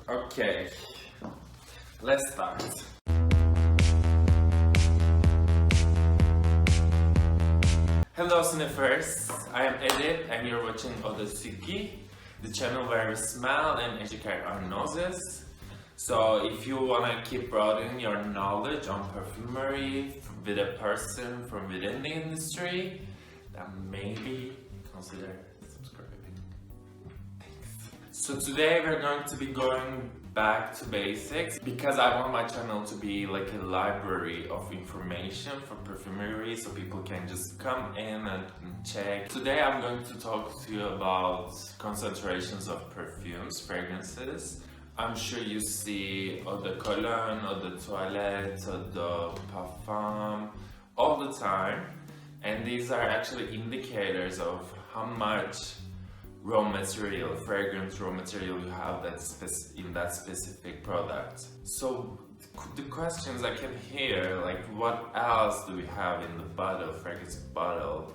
Okay, let's start. Hello sniffers, I am Edith and you're watching Eau de Cologne, the channel where we smell and educate our noses. So if you wanna keep broadening your knowledge on perfumery with a person from within the industry, then maybe consider subscribing. Thanks. So today we're going to be going back to basics because I want my channel to be like a library of information for perfumery so people can just come in and check. Today I'm going to talk to you about concentrations of perfumes, fragrances. I'm sure you see Eau de Cologne, Eau de Toilette, Eau de Parfum all the time, and these are actually indicators of how much raw material, fragrance raw material you have in that specific product. So the questions I can hear, like what else do we have in the bottle, fragrance bottle?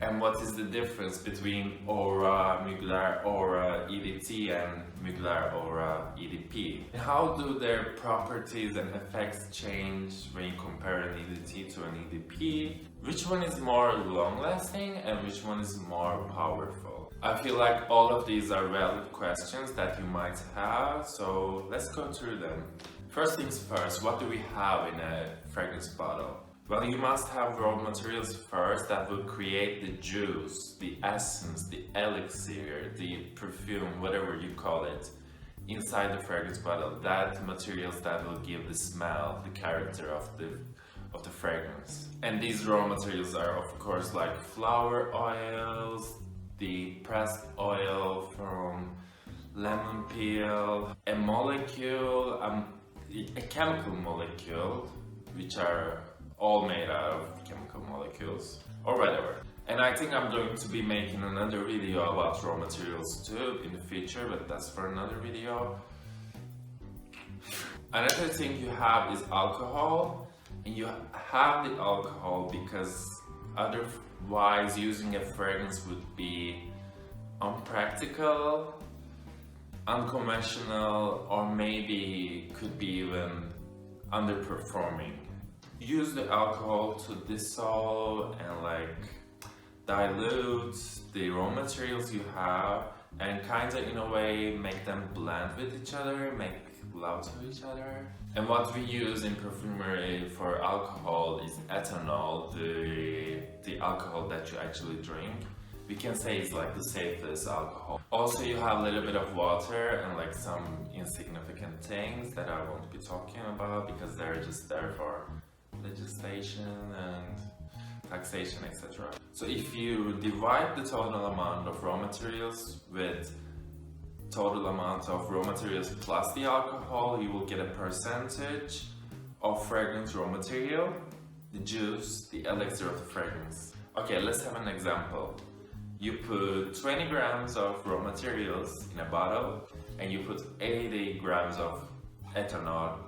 And what is the difference between Aura, Mugler, Aura, EDT and Mugler, Aura, EDP? How do their properties and effects change when you compare an EDT to an EDP? Which one is more long-lasting and which one is more powerful? I feel like all of these are valid questions that you might have, so let's go through them. First things first, what do we have in a fragrance bottle? Well, you must have raw materials first that will create the juice, the essence, the elixir, the perfume, whatever you call it, inside the fragrance bottle. That materials that will give the smell, the character of the fragrance. And these raw materials are of course like flower oils, the pressed oil from lemon peel, a molecule, a chemical molecule, which are all made out of chemical molecules or whatever. And I think I'm going to be making another video about raw materials too in the future, but that's for another video. Another thing you have is alcohol, and you have the alcohol because otherwise using a fragrance would be unpractical, unconventional, or maybe could be even underperforming. Use the alcohol to dissolve and like dilute the raw materials you have and kind of in a way make them blend with each other, make love to each other. And what we use in perfumery for alcohol is ethanol, the alcohol that you actually drink. We can say it's like the safest alcohol. Also you have a little bit of water and like some insignificant things that I won't be talking about because they're just there for legislation and taxation, etc. So if you divide the total amount of raw materials with total amount of raw materials plus the alcohol, you will get a percentage of fragrance raw material, the juice, the elixir of the fragrance. Okay, let's have an example. You put 20 grams of raw materials in a bottle and you put 80 grams of ethanol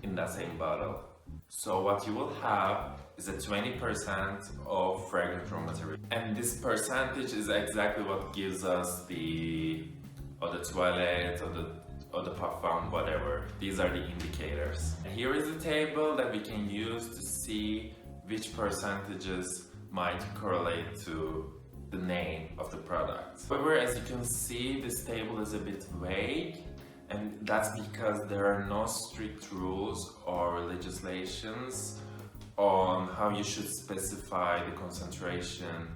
in that same bottle. So what you will have is a 20% of fragrance raw material. And this percentage is exactly what gives us the Eau de Toilette, Eau de Parfum, whatever. These are the indicators. And here is a table that we can use to see which percentages might correlate to the name of the product. However, as you can see, this table is a bit vague. And that's because there are no strict rules or legislations on how you should specify the concentration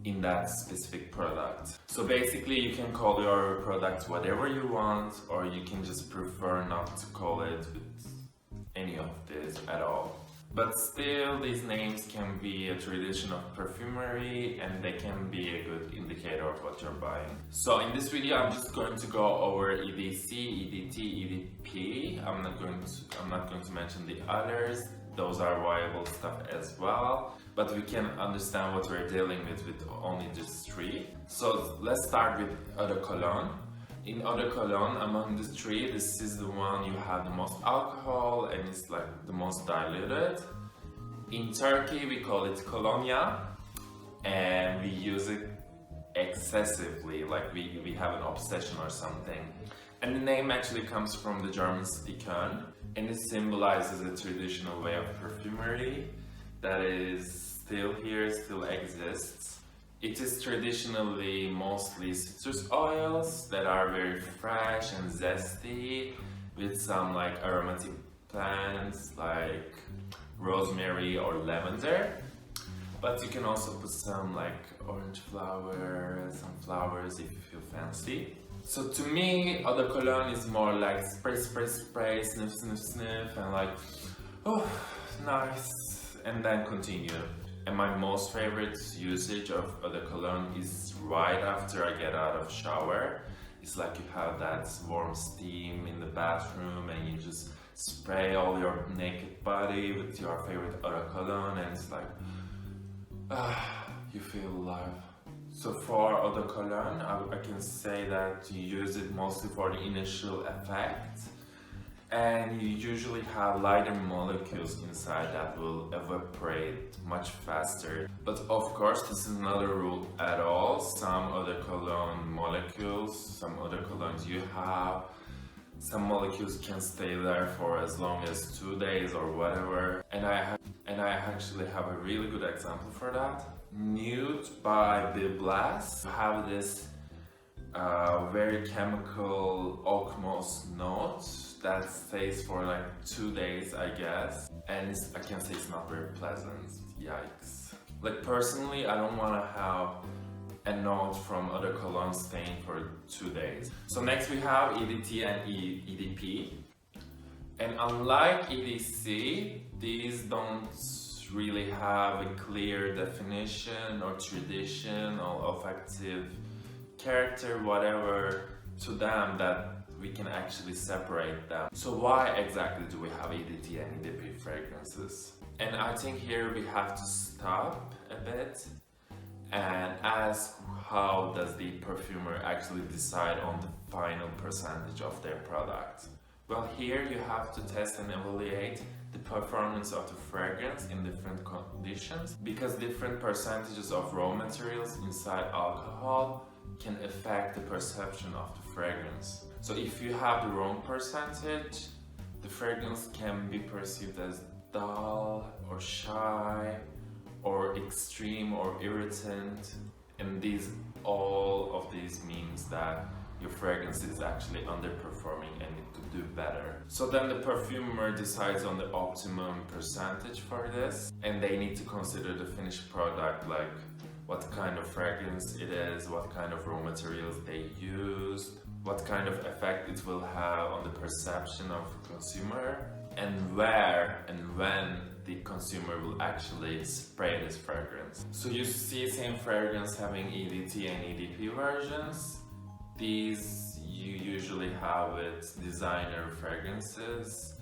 in that specific product. So basically you can call your product whatever you want, or you can just prefer not to call it with any of this at all. But still, these names can be a tradition of perfumery and they can be a good indicator of what you're buying. So in this video, I'm just going to go over EDC, EDT, EDP. I'm not going to mention the others. Those are viable stuff as well. But we can understand what we're dealing with only these three. So let's start with Eau de Cologne. In Eau de Cologne, among the three, this is the one you have the most alcohol and it's like the most diluted. In Turkey, we call it cologne and we use it excessively, like we have an obsession or something. And the name actually comes from the German city Köln, and it symbolizes a traditional way of perfumery that is still here, still exists. It is traditionally mostly citrus oils that are very fresh and zesty, with some like aromatic plants like rosemary or lavender. But you can also put some like orange flower, some flowers if you feel fancy. So to me, Eau de Cologne is more like spray, spray, spray, sniff, sniff, sniff, and like, oh, nice, and then continue. And my most favorite usage of Eau de Cologne is right after I get out of shower. It's like you have that warm steam in the bathroom and you just spray all your naked body with your favorite Eau de Cologne, and it's like, you feel alive. So for Eau de Cologne, I can say that you use it mostly for the initial effect, and you usually have lighter molecules inside that will evaporate much faster. But of course, this is not a rule at all. Some Eau de Cologne molecules, some Eau de Colognes you have, some molecules can stay there for as long as 2 days or whatever. And I actually have a really good example for that. Nude by Biblas have this very chemical oak moss note that stays for like 2 days, I guess, and I can say it's not very pleasant. Yikes. Like personally, I don't want to have a note from Eau de Cologne staying for 2 days. So next we have EDT and EDP, and unlike EDC, these don't really have a clear definition or tradition or olfactive character, whatever, to them that we can actually separate them. So why exactly do we have EDT and EDP fragrances? And I think here we have to stop a bit and ask, how does the perfumer actually decide on the final percentage of their product? Well, here you have to test and evaluate the performance of the fragrance in different conditions, because different percentages of raw materials inside alcohol can affect the perception of the fragrance. So if you have the wrong percentage, the fragrance can be perceived as dull or shy or extreme or irritant, and all of these means that your fragrance is actually underperforming and it could do better. So then the perfumer decides on the optimum percentage for this, and they need to consider the finished product, like what kind of fragrance it is, what kind of raw materials they used, what kind of effect it will have on the perception of the consumer, and where and when the consumer will actually spray this fragrance. So you see same fragrance having EDT and EDP versions. These you usually have with designer fragrances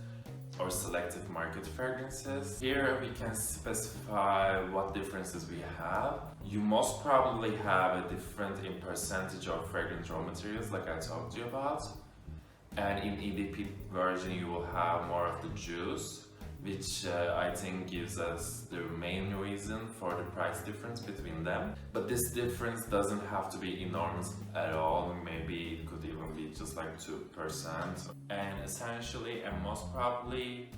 or selective market fragrances. Here we can specify what differences we have. You most probably have a difference in percentage of fragrance raw materials, like I talked to you about. And in EDP version you will have more of the juice, which I think gives us the main reason for the price difference between them. But this difference doesn't have to be enormous at all. Maybe it could even be just like 2%. And essentially, and most probably,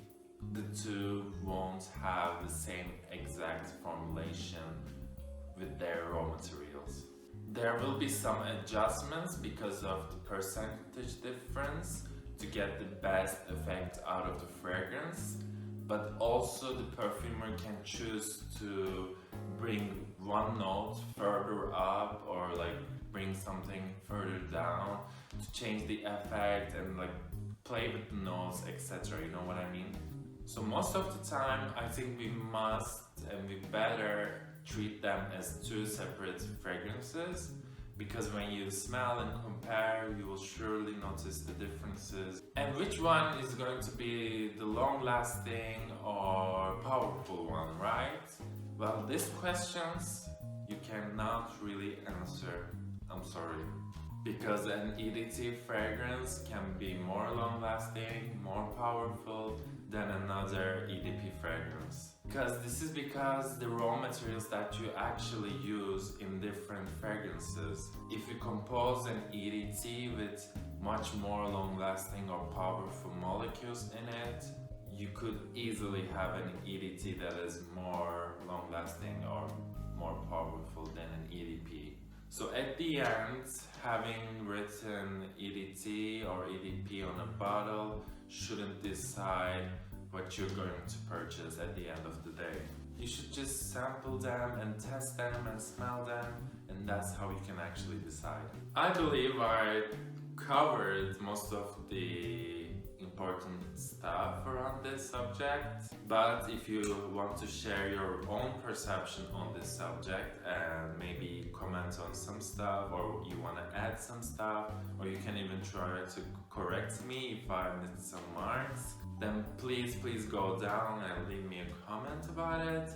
the two won't have the same exact formulation with their raw materials. There will be some adjustments because of the percentage difference to get the best effect out of the fragrance. But also the perfumer can choose to bring one note further up or like bring something further down to change the effect and like play with the notes, etc. You know what I mean? So most of the time I think we must and we better treat them as two separate fragrances, because when you smell and compare, you will surely notice the differences. And which one is going to be the long-lasting or powerful one, right? Well, these questions you cannot really answer. I'm sorry. because an EDT fragrance can be more long-lasting, more powerful than another EDP fragrance. Because the raw materials that you actually use in different fragrances. If you compose an EDT with much more long-lasting or powerful molecules in it, you could easily have an EDT that is more long-lasting or more powerful than an EDP. So at the end, having written EDT or EDP on a bottle shouldn't decide what you're going to purchase at the end of the day. You should just sample them and test them and smell them, and that's how you can actually decide. I believe I covered most of the important stuff around this subject, but if you want to share your own perception on this subject and maybe comment on some stuff, or you want to add some stuff, or you can even try to correct me if I missed some marks, then please go down and leave me a comment about it.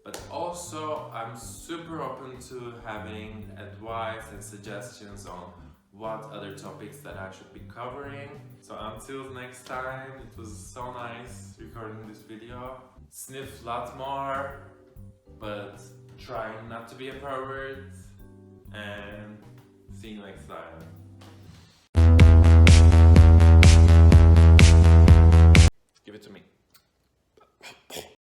But also, I'm super open to having advice and suggestions on what other topics that I should be covering. So until next time, it was so nice recording this video. Sniff a lot more, but trying not to be a pervert. And see you next time.